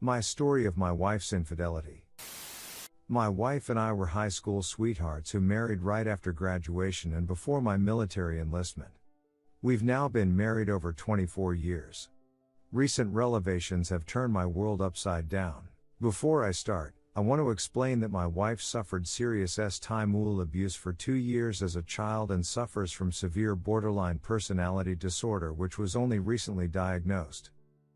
My story of my wife's infidelity. My wife and I were high school sweethearts who married right after graduation and before my military enlistment. We've now been married over 24 years. Recent revelations have turned my world upside down. Before I start, I want to explain that my wife suffered serious StuckMe abuse for 2 years as a child and suffers from severe borderline personality disorder, which was only recently diagnosed.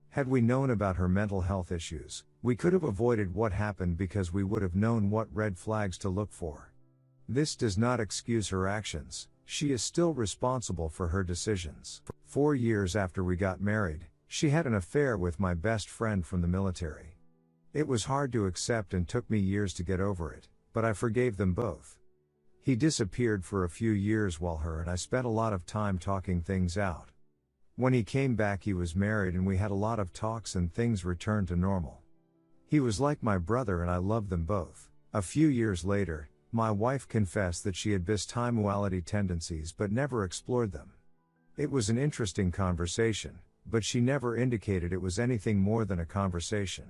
Had we known about her mental health issues, we could have avoided what happened because we would have known what red flags to look for. This does not excuse her actions. She is still responsible for her decisions. 4 years after we got married, she had an affair with my best friend from the military. It was hard to accept and took me years to get over it, but I forgave them both. He disappeared for a few years while her and I spent a lot of time talking things out. When he came back, he was married and we had a lot of talks and things returned to normal. He was like my brother and I loved them both. A few years later, my wife confessed that she had bisexuality tendencies but never explored them. It was an interesting conversation, but she never indicated it was anything more than a conversation.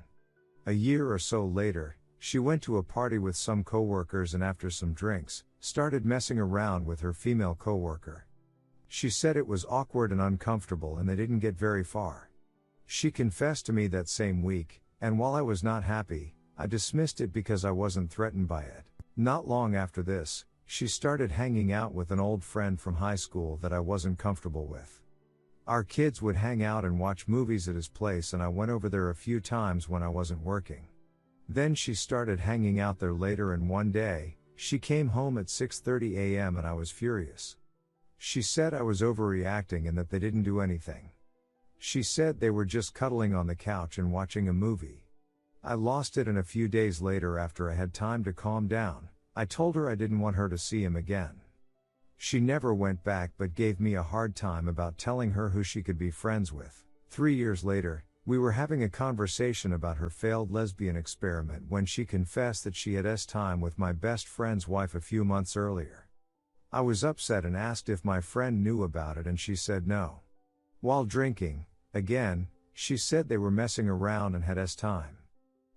A year or so later, she went to a party with some coworkers and after some drinks, started messing around with her female coworker. She said it was awkward and uncomfortable and they didn't get very far. She confessed to me that same week, and while I was not happy, I dismissed it because I wasn't threatened by it. Not long after this, she started hanging out with an old friend from high school that I wasn't comfortable with. Our kids would hang out and watch movies at his place and I went over there a few times when I wasn't working. Then she started hanging out there later and one day, she came home at 6:30 a.m. and I was furious. She said I was overreacting and that they didn't do anything. She said they were just cuddling on the couch and watching a movie. I lost it and a few days later, after I had time to calm down, I told her I didn't want her to see him again. She never went back but gave me a hard time about telling her who she could be friends with. 3 years later, we were having a conversation about her failed lesbian experiment when she confessed that she had time with my best friend's wife a few months earlier. I was upset and asked if my friend knew about it and she said no. While drinking, again, she said they were messing around and had time.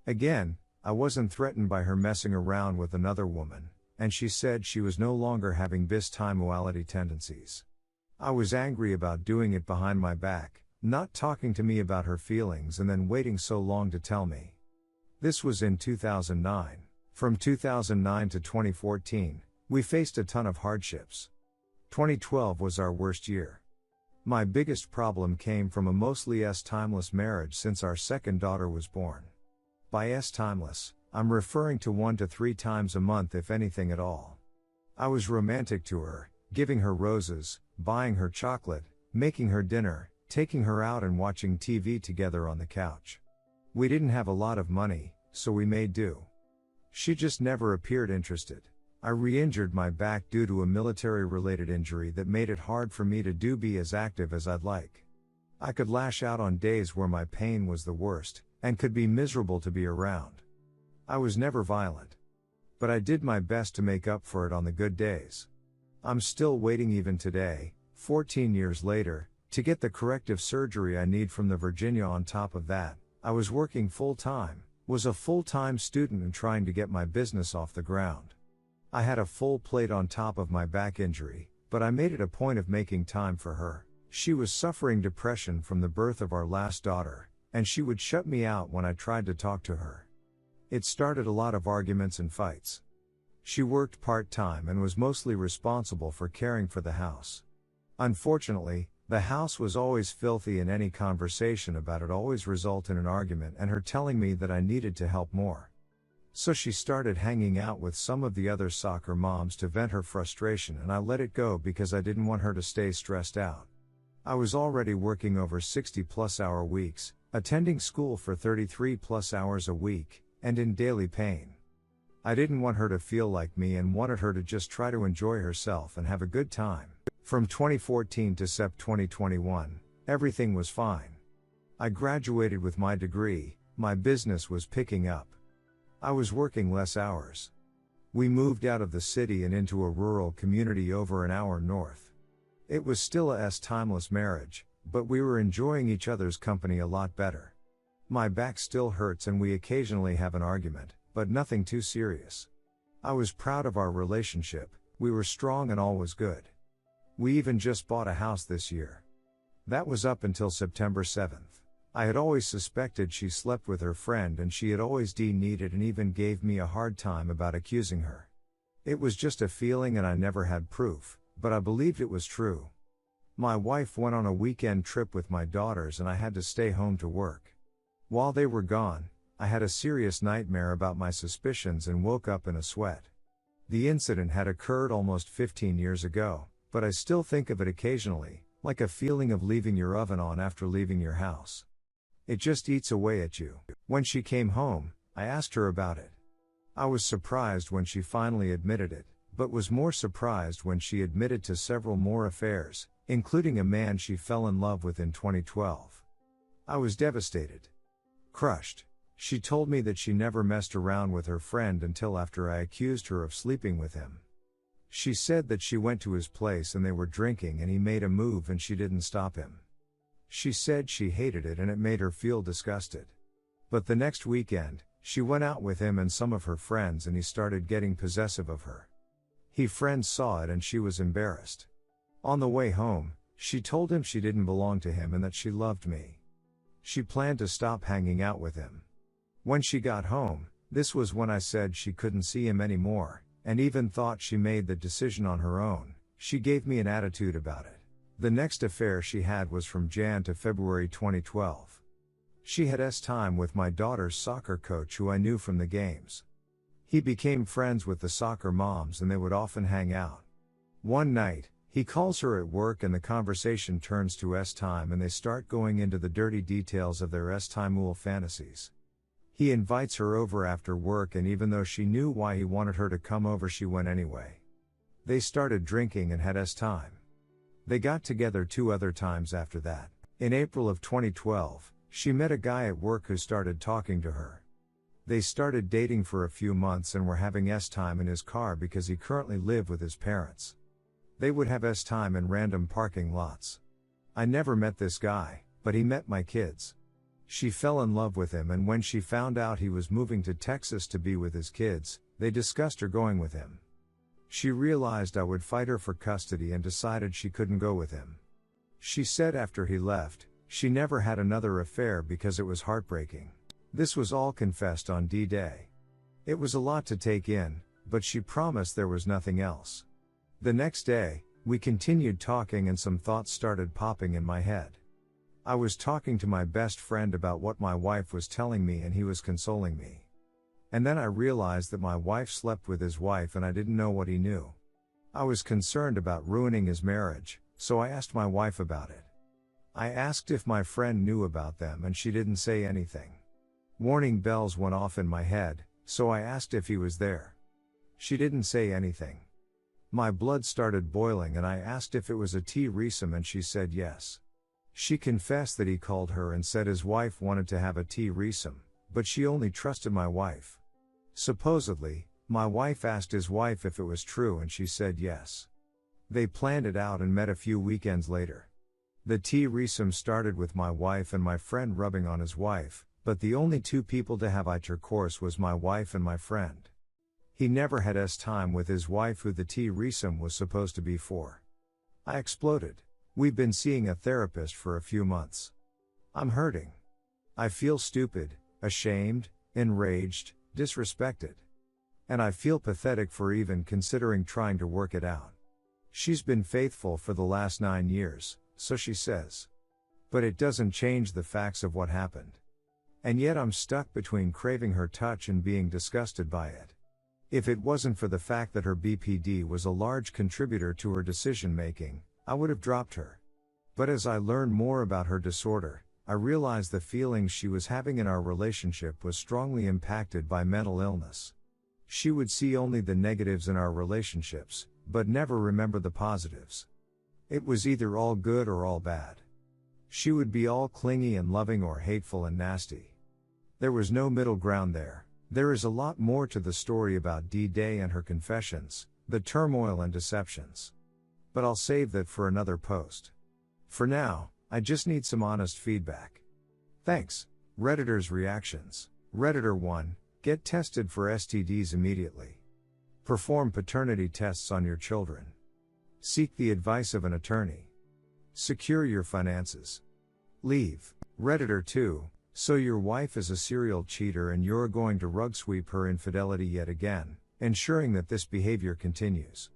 Again, I wasn't threatened by her messing around with another woman, and she said she was no longer having bisexuality tendencies. I was angry about doing it behind my back, not talking to me about her feelings and then waiting so long to tell me. This was in 2009. From 2009 to 2014, we faced a ton of hardships. 2012 was our worst year. My biggest problem came from a mostly timeless marriage since our second daughter was born. By timeless, I'm referring to 1 to 3 times a month if anything at all. I was romantic to her, giving her roses, buying her chocolate, making her dinner, taking her out and watching TV together on the couch. We didn't have a lot of money, so we made do. She just never appeared interested. I re-injured my back due to a military-related injury that made it hard for me to be as active as I'd like. I could lash out on days where my pain was the worst, and could be miserable to be around. I was never violent. But I did my best to make up for it on the good days. I'm still waiting even today, 14 years later, to get the corrective surgery I need from the Virginia. On top of that, I was working full-time, was a full-time student and trying to get my business off the ground. I had a full plate on top of my back injury, but I made it a point of making time for her. She was suffering depression from the birth of our last daughter, and she would shut me out when I tried to talk to her. It started a lot of arguments and fights. She worked part-time and was mostly responsible for caring for the house. Unfortunately, the house was always filthy and any conversation about it always resulted in an argument and her telling me that I needed to help more. So she started hanging out with some of the other soccer moms to vent her frustration and I let it go because I didn't want her to stay stressed out. I was already working over 60+ hour weeks, attending school for 33+ hours a week, and in daily pain. I didn't want her to feel like me and wanted her to just try to enjoy herself and have a good time. From 2014 to Sep 2021, everything was fine. I graduated with my degree, my business was picking up. I was working less hours. We moved out of the city and into a rural community over an hour north. It was still a timeless marriage, but we were enjoying each other's company a lot better. My back still hurts and we occasionally have an argument, but nothing too serious. I was proud of our relationship, we were strong and all was good. We even just bought a house this year. That was up until September 7th. I had always suspected she slept with her friend and she had always denied it and even gave me a hard time about accusing her. It was just a feeling and I never had proof, but I believed it was true. My wife went on a weekend trip with my daughters and I had to stay home to work. While they were gone, I had a serious nightmare about my suspicions and woke up in a sweat. The incident had occurred almost 15 years ago, but I still think of it occasionally, like a feeling of leaving your oven on after leaving your house. It just eats away at you. When she came home, I asked her about it. I was surprised when she finally admitted it, but was more surprised when she admitted to several more affairs, including a man she fell in love with in 2012. I was devastated. Crushed. She told me that she never messed around with her friend until after I accused her of sleeping with him. She said that she went to his place and they were drinking and he made a move and she didn't stop him. She said she hated it and it made her feel disgusted. But the next weekend, she went out with him and some of her friends and he started getting possessive of her. His friends saw it and she was embarrassed. On the way home, she told him she didn't belong to him and that she loved me. She planned to stop hanging out with him. When she got home, this was when I said she couldn't see him anymore, and even thought she made the decision on her own. She gave me an attitude about it. The next affair she had was from Jan to February 2012. She had time with my daughter's soccer coach who I knew from the games. He became friends with the soccer moms and they would often hang out. One night, he calls her at work and the conversation turns to time and they start going into the dirty details of their time fantasies. He invites her over after work and even though she knew why he wanted her to come over she went anyway. They started drinking and had time. They got together 2 other times after that. In April of 2012, she met a guy at work who started talking to her. They started dating for a few months and were having time in his car because he currently lived with his parents. They would have time in random parking lots. I never met this guy, but he met my kids. She fell in love with him and when she found out he was moving to Texas to be with his kids, they discussed her going with him. She realized I would fight her for custody and decided she couldn't go with him. She said after he left, she never had another affair because it was heartbreaking. This was all confessed on D-Day. It was a lot to take in, but she promised there was nothing else. The next day, we continued talking and some thoughts started popping in my head. I was talking to my best friend about what my wife was telling me and he was consoling me. And then I realized that my wife slept with his wife and I didn't know what he knew. I was concerned about ruining his marriage, so I asked my wife about it. I asked if my friend knew about them and she didn't say anything. Warning bells went off in my head, so I asked if he was there. She didn't say anything. My blood started boiling and I asked if it was a threesome and she said yes. She confessed that he called her and said his wife wanted to have a threesome, but she only trusted my wife. Supposedly, my wife asked his wife if it was true and she said yes. They planned it out and met a few weekends later. The threesome started with my wife and my friend rubbing on his wife, but the only 2 people to have intercourse was my wife and my friend. He never had time with his wife who the threesome was supposed to be for. I exploded. We've been seeing a therapist for a few months. I'm hurting. I feel stupid, ashamed, enraged, disrespected. And I feel pathetic for even considering trying to work it out. She's been faithful for the last 9 years, so she says. But it doesn't change the facts of what happened. And yet I'm stuck between craving her touch and being disgusted by it. If it wasn't for the fact that her BPD was a large contributor to her decision-making, I would have dropped her. But as I learned more about her disorder, I realized the feelings she was having in our relationship was strongly impacted by mental illness. She would see only the negatives in our relationships, but never remember the positives. It was either all good or all bad. She would be all clingy and loving or hateful and nasty. There was no middle ground there. There is a lot more to the story about D-Day and her confessions, the turmoil and deceptions. But I'll save that for another post. For now, I just need some honest feedback. Thanks. Redditors' reactions. Redditor 1. Get tested for STDs immediately. Perform paternity tests on your children. Seek the advice of an attorney. Secure your finances. Leave. Redditor 2. So your wife is a serial cheater and you're going to rug sweep her infidelity yet again, ensuring that this behavior continues.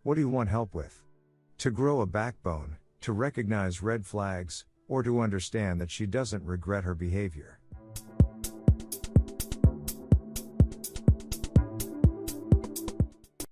What do you want help with? To grow a backbone, to recognize red flags, or to understand that she doesn't regret her behavior?